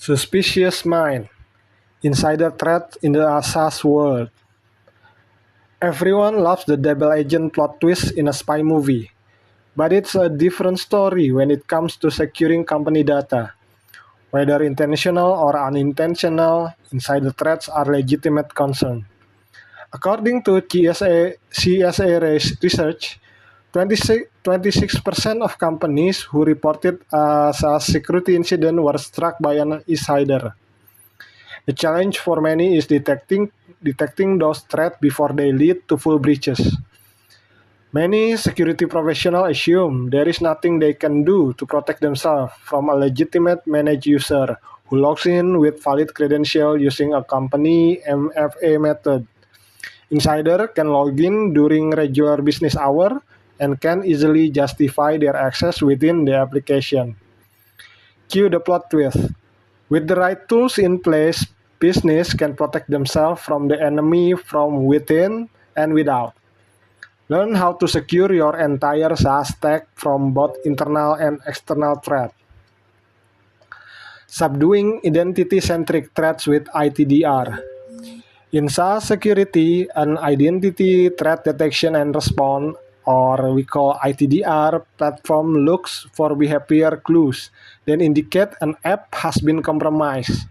Suspicious Mind, Insider Threat in the SaaS World. Everyone loves the double agent plot twist in a spy movie, but it's a different story when it comes to securing company data. Whether intentional or unintentional, insider threats are legitimate concern. According to CSA research, 26% of companies who reported a SaaS security incident were struck by an insider. The challenge for many is detecting those threats before they lead to full breaches. Many security professionals assume there is nothing they can do to protect themselves from a legitimate managed user who logs in with valid credentials using a company MFA method. Insider can log in during regular business hours and can easily justify their access within the application. Cue the plot twist. With the right tools in place, business can protect themselves from the enemy from within and without. Learn how to secure your entire SaaS stack from both internal and external threats. Subduing identity-centric threats with ITDR. In SaaS security, an identity threat detection and response, or we call ITDR, platform looks for behavior clues that indicate an app has been compromised.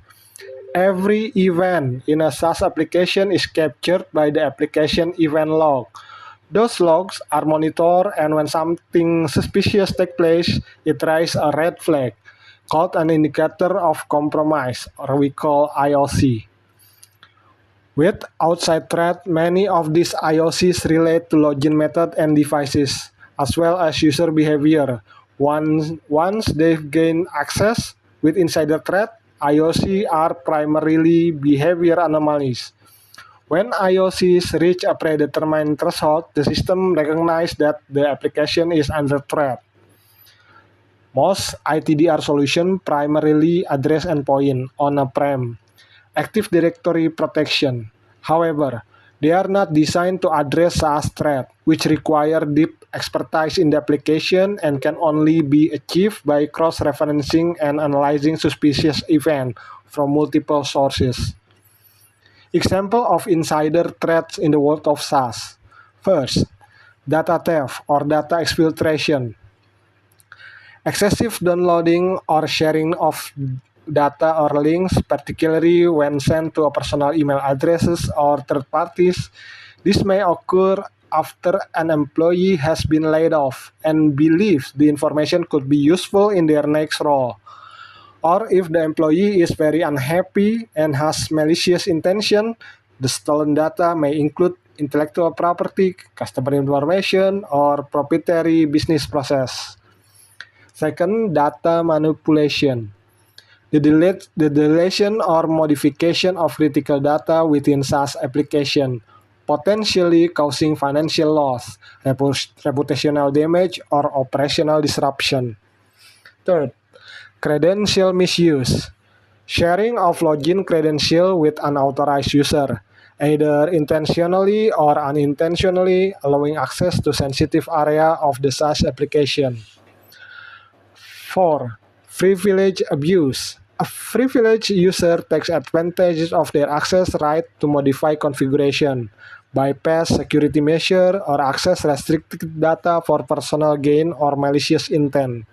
Every event in a SaaS application is captured by the application event log. Those logs are monitored, and when something suspicious takes place, it raises a red flag, called an indicator of compromise, or we call IOC. With outside threat, many of these IOCs relate to login method and devices, as well as user behavior. Once they've gained access with insider threat, IOC are primarily behavior anomalies. When IOCs reach a predetermined threshold, the system recognizes that the application is under threat. Most ITDR solutions primarily address endpoint on-prem Active Directory protection. However, they are not designed to address SaaS threats, which require deep expertise in the application and can only be achieved by cross-referencing and analyzing suspicious events from multiple sources. Example of insider threats in the world of SaaS. First, data theft or data exfiltration. Excessive downloading or sharing of data or links, particularly when sent to personal email addresses or third parties. This may occur after an employee has been laid off and believes the information could be useful in their next role. Or if the employee is very unhappy and has malicious intention, the stolen data may include intellectual property, customer information, or proprietary business process. Second, data manipulation. The deletion or modification of critical data within SaaS application, potentially causing financial loss, reputational damage, or operational disruption. Third, credential misuse. Sharing of login credential with unauthorized user, either intentionally or unintentionally, allowing access to sensitive area of the SaaS application. 4. Privilege abuse. A privileged user takes advantage of their access right to modify configuration, bypass security measure, or access restricted data for personal gain or malicious intent.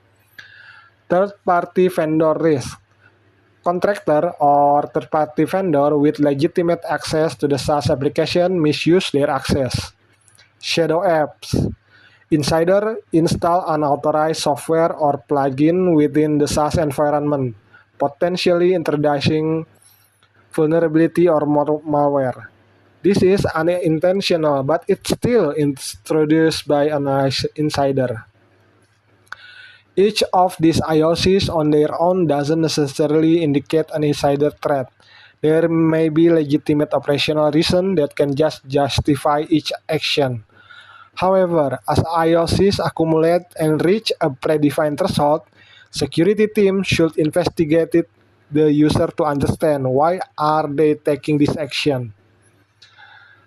Third-party vendor risk. Contractor or third-party vendor with legitimate access to the SaaS application misuse their access. Shadow apps. Insider install unauthorized software or plugin within the SaaS environment, potentially introducing vulnerability or malware. This is unintentional, but it's still introduced by an insider. Each of these IOCs on their own doesn't necessarily indicate an insider threat. There may be legitimate operational reasons that can just justify each action. However, as IOCs accumulate and reach a predefined threshold, security teams should investigate the user to understand why are they taking this action.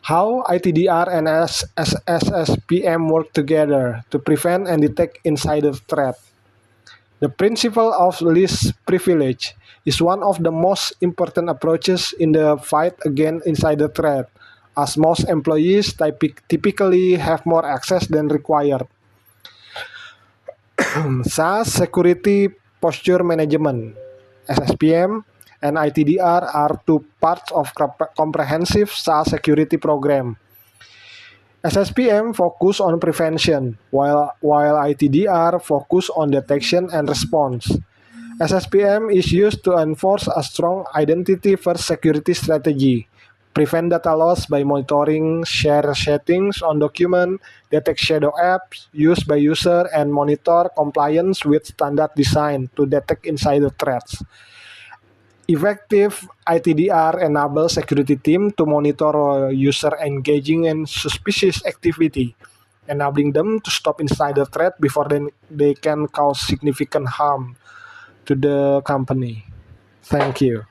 How ITDR and SSPM work together to prevent and detect insider threat. The principle of least privilege is one of the most important approaches in the fight against insider threat, as most employees typically have more access than required. SaaS Security Posture Management (SSPM) and ITDR are two parts of comprehensive SaaS security program. SSPM focus on prevention, while ITDR focus on detection and response. SSPM is used to enforce a strong identity-first security strategy, prevent data loss by monitoring share settings on document, detect shadow apps used by user, and monitor compliance with standard design to detect insider threats. Effective ITDR enables security team to monitor user engaging in suspicious activity, enabling them to stop insider threat before they can cause significant harm to the company. Thank you.